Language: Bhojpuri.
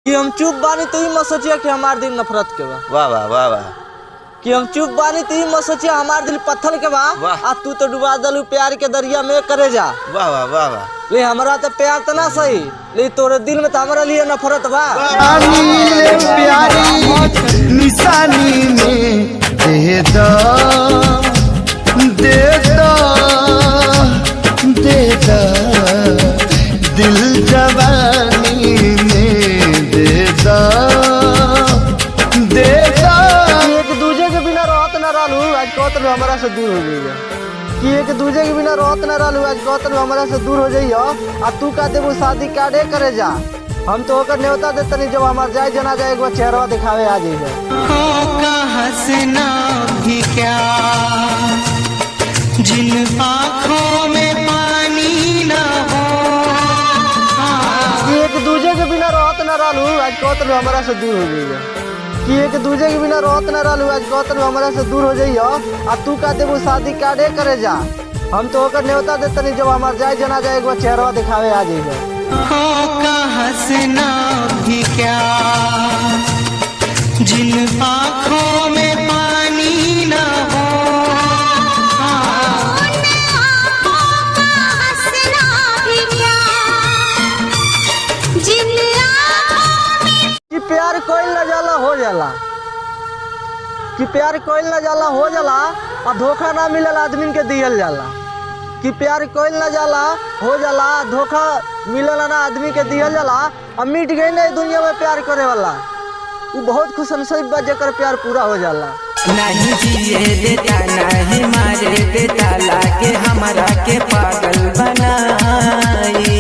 कि हम चुप बानी तो ही मत सोचिए कि हमारे दिल नफरत के बा। वाह वाह वाह वाह। कि हम चुप बानी तो ही मत सोचिए हमारे दिल पत्थर के बा। आ तू तो डुबा दलू प्यार के दरिया में करे जा। वाह वाह वाह वाह। ले हमारा तो प्यार तो ना सही, ले तोरे दिल में तो हमारे लिए नफरत बा। प्यारी निशानी में दे दो दे दो दे दो, दिल जवानी में दे दो दे दो। एक दूजे के बिना रहत न रहलू, आज कहत हमारा से दूर हो जाइए। कि एक दूजे के बिना रहत न रहलू, आज कहत हमारा से दूर हो जाइए। आ तू का देबू शादी कार्डे करे जा। हम तो होकर न्योता देते नहीं, जब हमार जाए जना जाए एक बार चेहरा दिखावे आ जाइए। हंसना भी क्या जिन आँखों में पानी ना हो। कि एक दूजे के बिना रहत न रहलू, आज कहत हमारा से दूर हो जाइए। कि एक दूजे के बिना रहत न रहलू, आज कहत हमारा से दूर हो जाइए। आ तू का देबू शादी कार्डे करे जा। हम तो होकर न्योता देते नहीं, जब हमार जाए जना जाए एक बार चेहरा दिखावे आ जाइए। हंसना भी क्या जिन आँखों में पानी ना हो। कि प्यार कोई न जाला हो जाला, कि प्यार कोई न जाला हो जाला। और धोखा ना मिलल आदमी के दियल जाला। कि प्यार कोई न जाला हो जाला, धोखा मिलल ना आदमी के दियल जाला। अब मिट गई नहीं दुनिया में प्यार करे वाला, वो बहुत खुश नसीब बा जेकर प्यार पूरा हो जाला। नहीं जिए देता नहीं मारे देता, लाके हमारा के पागल बनाई।